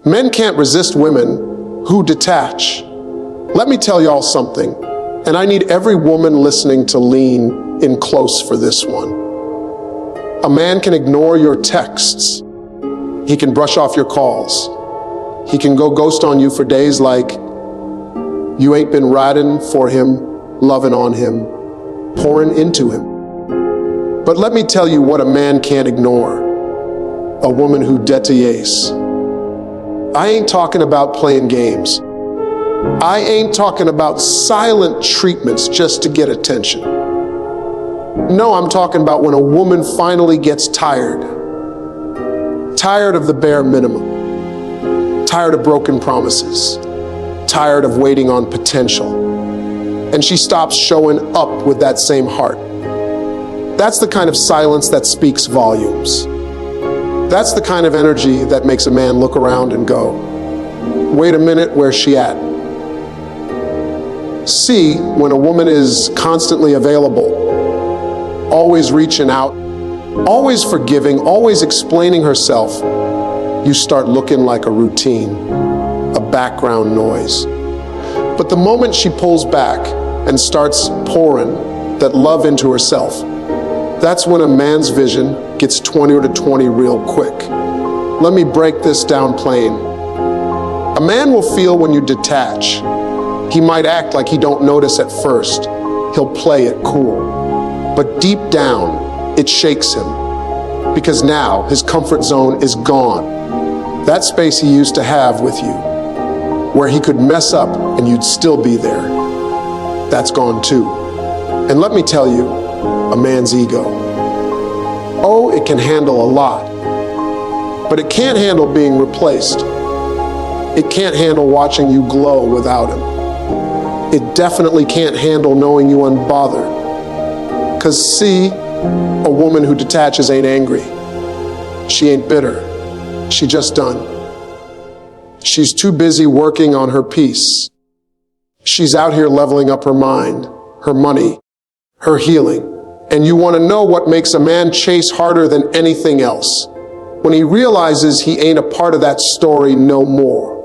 Men can't resist women who detach. Let me tell y'all something, and I need every woman listening to lean in close for this one. A man can ignore your texts. He can brush off your calls. He can go ghost on you for days like you ain't been riding for him, loving on him, pouring into him. But let me tell you what a man can't ignore. A woman who detaches. I ain't talking about playing games. I ain't talking about silent treatments just to get attention. No, I'm talking about when a woman finally gets tired. Tired of the bare minimum. Tired of broken promises. Tired of waiting on potential. And she stops showing up with that same heart. That's the kind of silence that speaks volumes. That's the kind of energy that makes a man look around and go, wait a minute, where's she at? See, when a woman is constantly available, always reaching out, always forgiving, always explaining herself, you start looking like a routine, a background noise. But the moment she pulls back and starts pouring that love into herself, that's when a man's vision gets 20 to 20 real quick. Let me break this down plain. A man will feel when you detach. He might act like he don't notice at first. He'll play it cool. But deep down, it shakes him. Because now his comfort zone is gone. That space he used to have with you, where he could mess up and you'd still be there, that's gone too. And let me tell you, a man's ego. Oh, it can handle a lot, but it can't handle being replaced. It can't handle watching you glow without him. It definitely can't handle knowing you unbothered. 'Cause see, a woman who detaches ain't angry. She ain't bitter. She just done. She's too busy working on her peace. She's out here leveling up her mind, her money, her healing. And you want to know what makes a man chase harder than anything else? When he realizes he ain't a part of that story no more.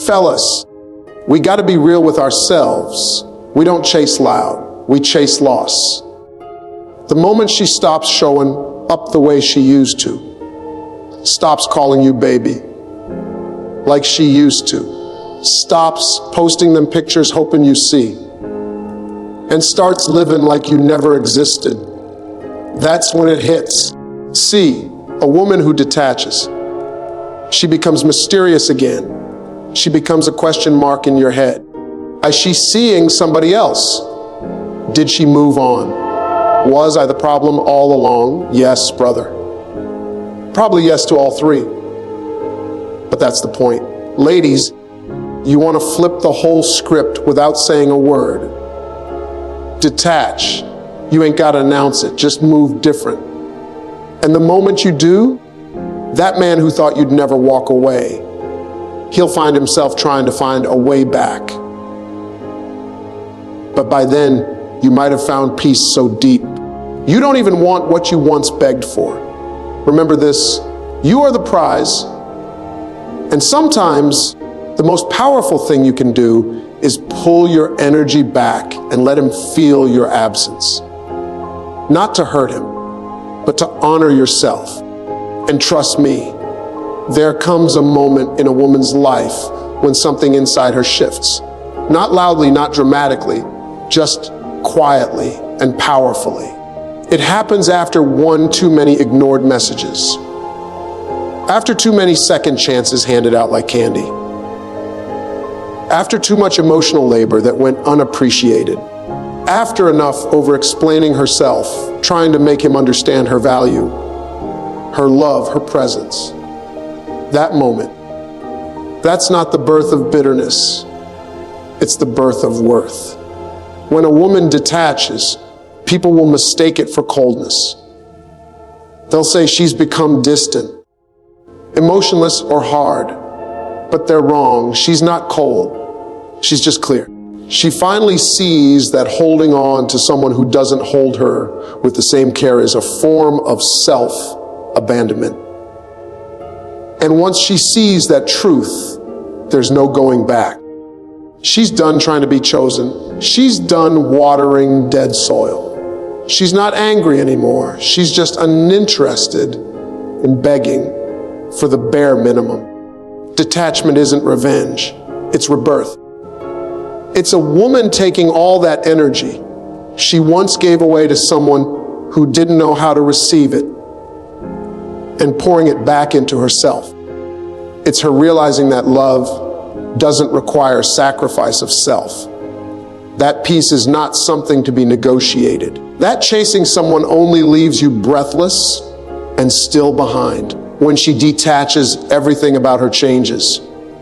Fellas, we got to be real with ourselves. We don't chase loud, we chase loss. The moment she stops showing up the way she used to, stops calling you baby like she used to, stops posting them pictures hoping you see, and starts living like you never existed, that's when it hits. See, a woman who detaches, she becomes mysterious again. She becomes a question mark in your head. Is she seeing somebody else? Did she move on? Was I the problem all along? Yes, brother. Probably yes to all three. But that's the point. Ladies, you want to flip the whole script without saying a word. Detach. You ain't got to announce it. Just move different. And the moment you do, that man who thought you'd never walk away, he'll find himself trying to find a way back. But by then, you might have found peace so deep, you don't even want what you once begged for. Remember this, you are the prize. And sometimes, the most powerful thing you can do is pull your energy back and let him feel your absence. Not to hurt him, but to honor yourself. And trust me, there comes a moment in a woman's life when something inside her shifts. Not loudly, not dramatically, just quietly and powerfully. It happens after one too many ignored messages. After too many second chances handed out like candy. After too much emotional labor that went unappreciated. After enough over-explaining herself, trying to make him understand her value, her love, her presence. That moment, that's not the birth of bitterness, it's the birth of worth. When a woman detaches, people will mistake it for coldness. They'll say she's become distant, emotionless or hard, but they're wrong. She's not cold, she's just clear. She finally sees that holding on to someone who doesn't hold her with the same care is a form of self-abandonment. And once she sees that truth, there's no going back. She's done trying to be chosen. She's done watering dead soil. She's not angry anymore. She's just uninterested in begging for the bare minimum. Detachment isn't revenge, it's rebirth. It's a woman taking all that energy she once gave away to someone who didn't know how to receive it and pouring it back into herself. It's her realizing that love doesn't require sacrifice of self. That peace is not something to be negotiated. That chasing someone only leaves you breathless and still behind. When she detaches, everything about her changes.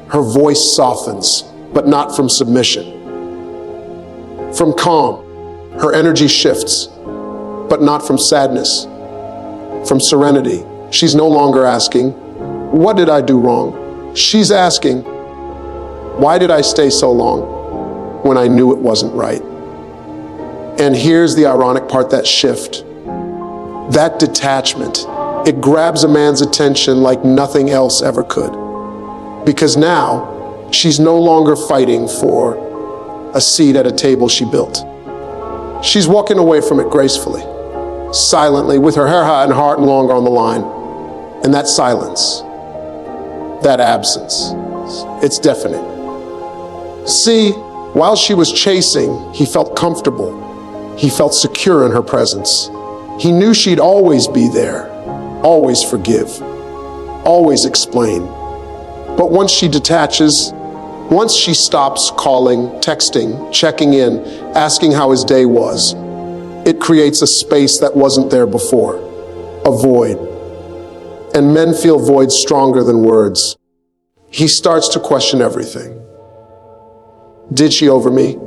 Her voice softens, but not from submission. From calm, her energy shifts, but not from sadness. From serenity, she's no longer asking, "What did I do wrong?" She's asking, "Why did I stay so long when I knew it wasn't right?" And here's the ironic part, that shift, that detachment, it grabs a man's attention like nothing else ever could. Because now, she's no longer fighting for a seat at a table she built. She's walking away from it gracefully, silently, with her hair high and heart no longer on the line. And that silence, that absence, it's deafening. See, while she was chasing, he felt comfortable. He felt secure in her presence. He knew she'd always be there, always forgive, always explain. But once she detaches, once she stops calling, texting, checking in, asking how his day was, it creates a space that wasn't there before, a void. And men feel voids stronger than words. He starts to question everything. Did she over me?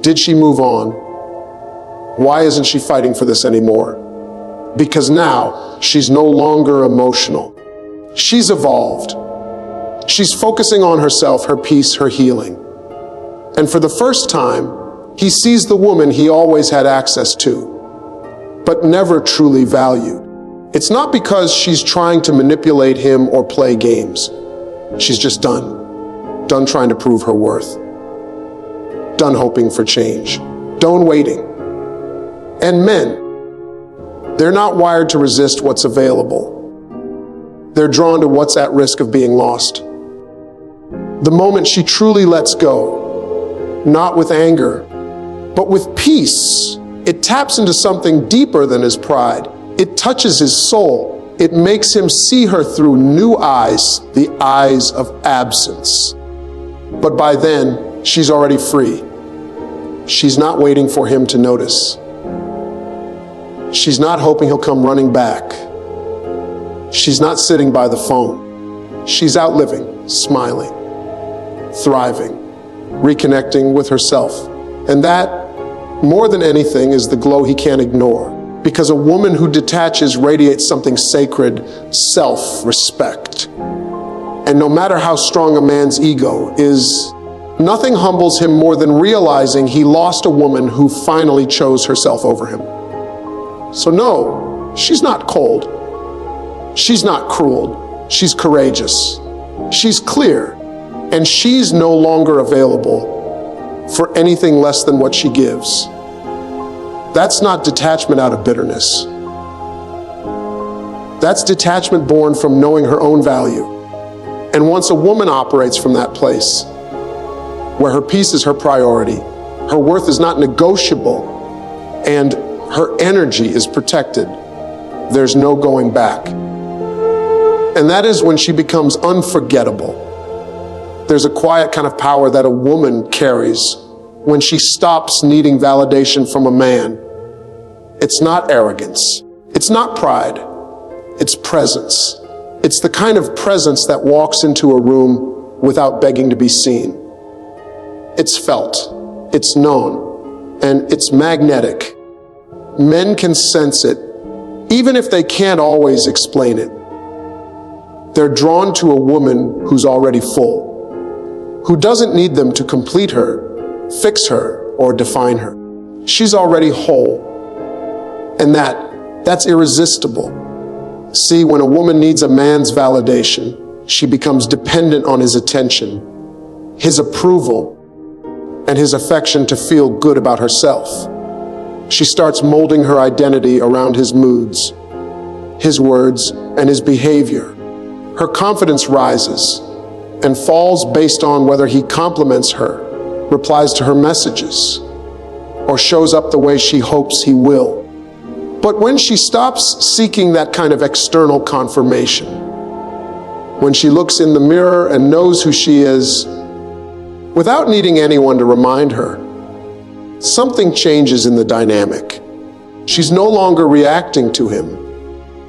Did she move on? Why isn't she fighting for this anymore? Because now she's no longer emotional. She's evolved. She's focusing on herself, her peace, her healing. And for the first time, he sees the woman he always had access to, but never truly valued. It's not because she's trying to manipulate him or play games. She's just done trying to prove her worth, done hoping for change, done waiting. And men, they're not wired to resist what's available. They're drawn to what's at risk of being lost. The moment she truly lets go, not with anger, but with peace, it taps into something deeper than his pride. It touches his soul. It makes him see her through new eyes, the eyes of absence. But by then, she's already free. She's not waiting for him to notice. She's not hoping he'll come running back. She's not sitting by the phone. She's out living, smiling, thriving, reconnecting with herself. And that, more than anything, is the glow he can't ignore. Because a woman who detaches radiates something sacred, self-respect. And no matter how strong a man's ego is, nothing humbles him more than realizing he lost a woman who finally chose herself over him. So no, she's not cold. She's not cruel. She's courageous. She's clear. And she's no longer available for anything less than what she gives. That's not detachment out of bitterness. That's detachment born from knowing her own value. And once a woman operates from that place, where her peace is her priority, her worth is not negotiable, and her energy is protected, there's no going back. And that is when she becomes unforgettable. There's a quiet kind of power that a woman carries when she stops needing validation from a man. It's not arrogance. It's not pride. It's presence. It's the kind of presence that walks into a room without begging to be seen. It's felt, it's known, and it's magnetic. Men can sense it, even if they can't always explain it. They're drawn to a woman who's already full, who doesn't need them to complete her, fix her, or define her. She's already whole. And that's irresistible. See, when a woman needs a man's validation, she becomes dependent on his attention, his approval, and his affection to feel good about herself. She starts molding her identity around his moods, his words, and his behavior. Her confidence rises and falls based on whether he compliments her, replies to her messages, or shows up the way she hopes he will. But when she stops seeking that kind of external confirmation, when she looks in the mirror and knows who she is, without needing anyone to remind her, something changes in the dynamic. She's no longer reacting to him.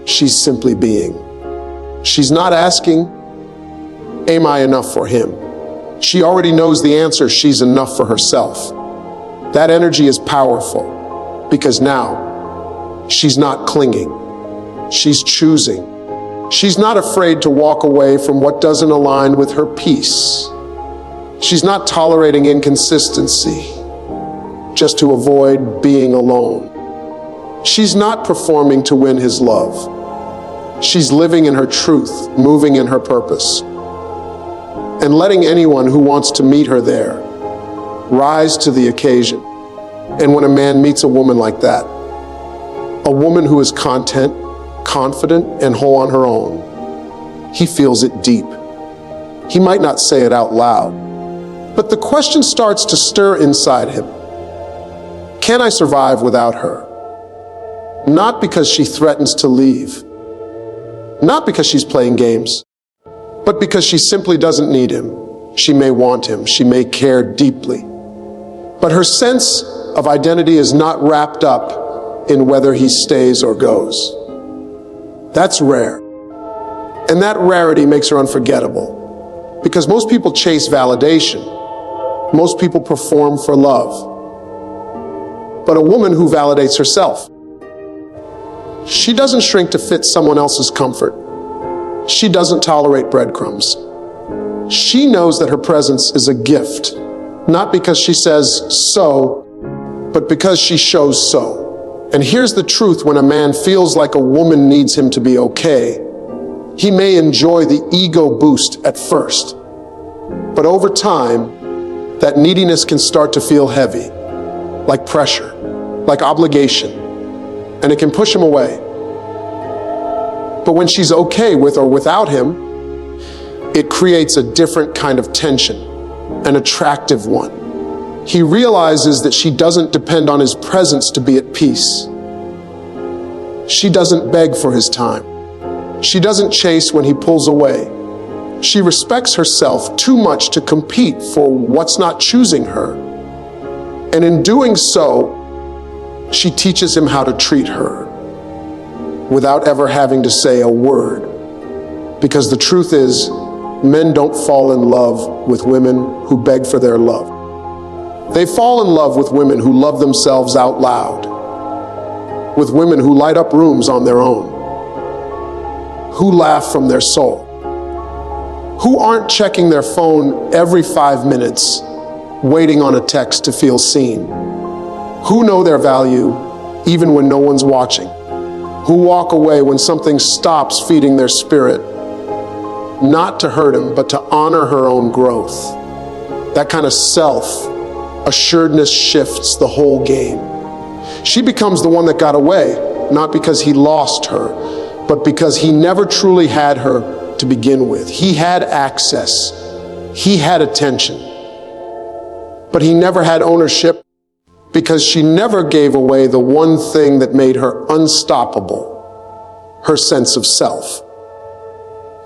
She's simply being. She's not asking, am I enough for him? She already knows the answer. She's enough for herself. That energy is powerful because now she's not clinging. She's choosing. She's not afraid to walk away from what doesn't align with her peace. She's not tolerating inconsistency just to avoid being alone. She's not performing to win his love. She's living in her truth, moving in her purpose, and letting anyone who wants to meet her there rise to the occasion. And when a man meets a woman like that, a woman who is content, confident, and whole on her own, he feels it deep. He might not say it out loud, but the question starts to stir inside him. Can I survive without her? Not because she threatens to leave, not because she's playing games, but because she simply doesn't need him. She may want him, she may care deeply, but her sense of identity is not wrapped up in whether he stays or goes. That's rare. And that rarity makes her unforgettable, because most people chase validation. Most people perform for love. But a woman who validates herself, she doesn't shrink to fit someone else's comfort. She doesn't tolerate breadcrumbs. She knows that her presence is a gift, not because she says so, but because she shows so. And here's the truth: when a man feels like a woman needs him to be okay, he may enjoy the ego boost at first. But over time, that neediness can start to feel heavy, like pressure, like obligation, and it can push him away. But when she's okay with or without him, it creates a different kind of tension, an attractive one. He realizes that she doesn't depend on his presence to be at peace. She doesn't beg for his time. She doesn't chase when he pulls away. She respects herself too much to compete for what's not choosing her. And in doing so, she teaches him how to treat her without ever having to say a word. Because the truth is, men don't fall in love with women who beg for their love. They fall in love with women who love themselves out loud, with women who light up rooms on their own, who laugh from their soul, who aren't checking their phone every 5 minutes, waiting on a text to feel seen, who know their value even when no one's watching, who walk away when something stops feeding their spirit, not to hurt him, but to honor her own growth. That kind of self-assuredness shifts the whole game. She becomes the one that got away, not because he lost her, but because he never truly had her to begin with. He had access, he had attention, but he never had ownership, because she never gave away the one thing that made her unstoppable, her sense of self.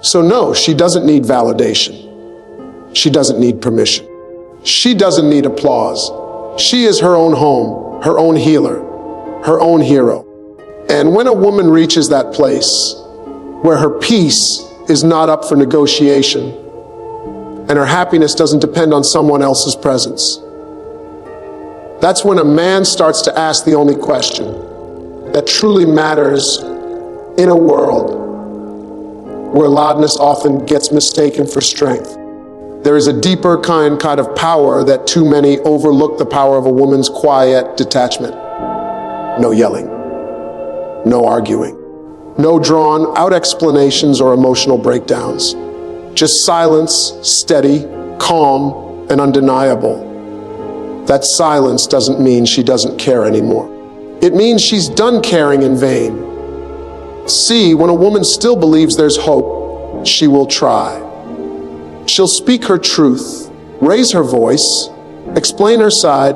So no, she doesn't need validation. She doesn't need permission. She doesn't need applause. She is her own home, her own healer, her own hero. And when a woman reaches that place where her peace is not up for negotiation and her happiness doesn't depend on someone else's presence, that's when a man starts to ask the only question that truly matters in a world where loudness often gets mistaken for strength. There is a deeper kind of power that too many overlook: the power of a woman's quiet detachment. No yelling, no arguing, No drawn-out explanations or emotional breakdowns. Just silence, steady, calm, and undeniable. That silence doesn't mean she doesn't care anymore. It means she's done caring in vain. See, when a woman still believes there's hope, she will try. She'll speak her truth, raise her voice, explain her side,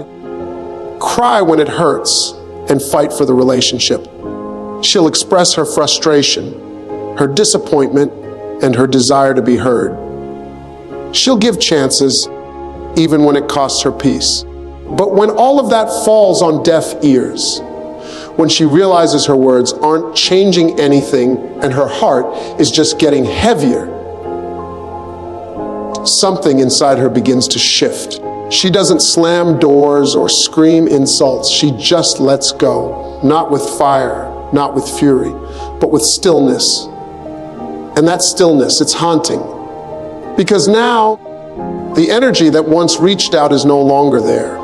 cry when it hurts, and fight for the relationship. She'll express her frustration, her disappointment, and her desire to be heard. She'll give chances, even when it costs her peace. But when all of that falls on deaf ears, when she realizes her words aren't changing anything and her heart is just getting heavier, something inside her begins to shift. She doesn't slam doors or scream insults. She just lets go, not with fire, not with fury, but with stillness. And that stillness, it's haunting. Because now, the energy that once reached out is no longer there.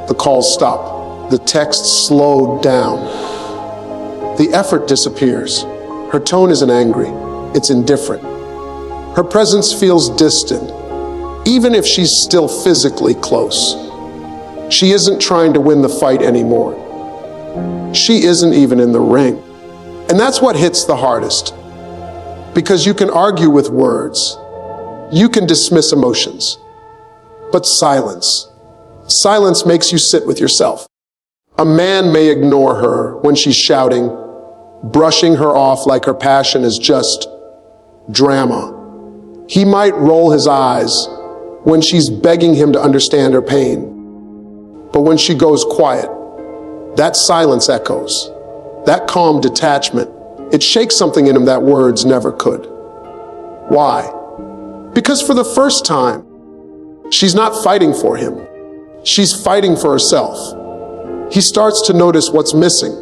The calls stop. The text slowed down. The effort disappears. Her tone isn't angry. It's indifferent. Her presence feels distant, even if she's still physically close. She isn't trying to win the fight anymore. She isn't even in the ring. And that's what hits the hardest. Because you can argue with words. You can dismiss emotions. But silence makes you sit with yourself. A man may ignore her when she's shouting, brushing her off like her passion is just drama. He might roll his eyes when she's begging him to understand her pain. But when she goes quiet, that silence echoes. That calm detachment, it shakes something in him that words never could. Why? Because for the first time, she's not fighting for him. She's fighting for herself. He starts to notice what's missing.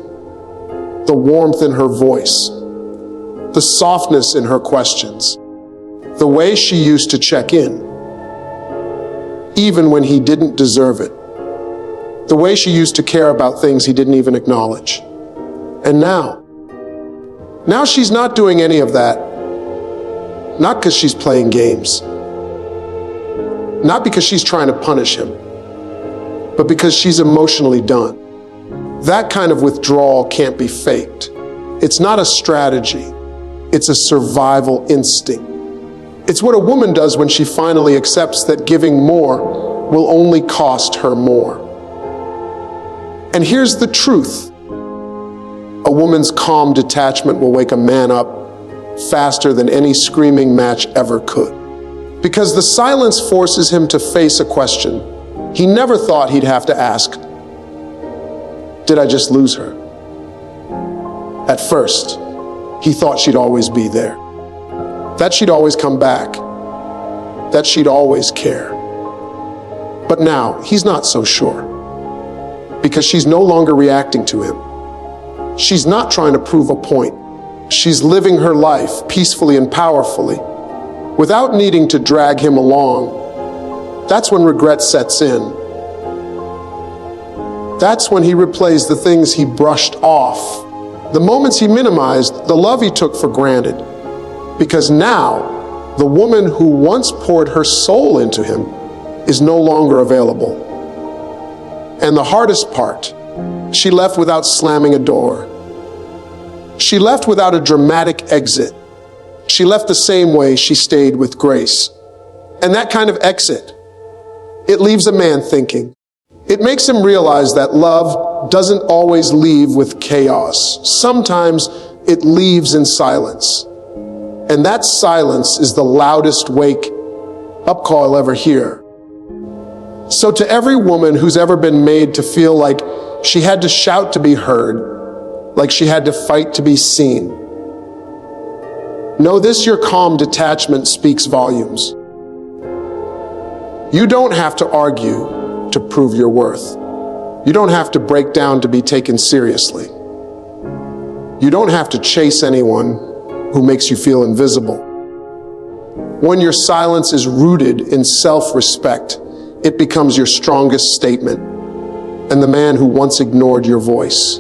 The warmth in her voice, the softness in her questions, the way she used to check in, even when he didn't deserve it, the way she used to care about things he didn't even acknowledge. And now she's not doing any of that, not because she's playing games, not because she's trying to punish him, but because she's emotionally done. That kind of withdrawal can't be faked. It's not a strategy. It's a survival instinct. It's what a woman does when she finally accepts that giving more will only cost her more. And here's the truth. A woman's calm detachment will wake a man up faster than any screaming match ever could. Because the silence forces him to face a question he never thought he'd have to ask. Did I just lose her? At first, he thought she'd always be there, that she'd always come back, that she'd always care. But now, he's not so sure, because she's no longer reacting to him. She's not trying to prove a point. She's living her life peacefully and powerfully, without needing to drag him along. That's when regret sets in. That's when he replays the things he brushed off, the moments he minimized, the love he took for granted. Because now, the woman who once poured her soul into him is no longer available. And the hardest part, she left without slamming a door. She left without a dramatic exit. She left the same way she stayed with grace. And that kind of exit, it leaves a man thinking. It makes him realize that love doesn't always leave with chaos. Sometimes it leaves in silence. And that silence is the loudest wake-up call I'll ever hear. So to every woman who's ever been made to feel like she had to shout to be heard, like she had to fight to be seen, know this: your calm detachment speaks volumes. You don't have to argue to prove your worth. You don't have to break down to be taken seriously. You don't have to chase anyone who makes you feel invisible. When your silence is rooted in self-respect, it becomes your strongest statement, and the man who once ignored your voice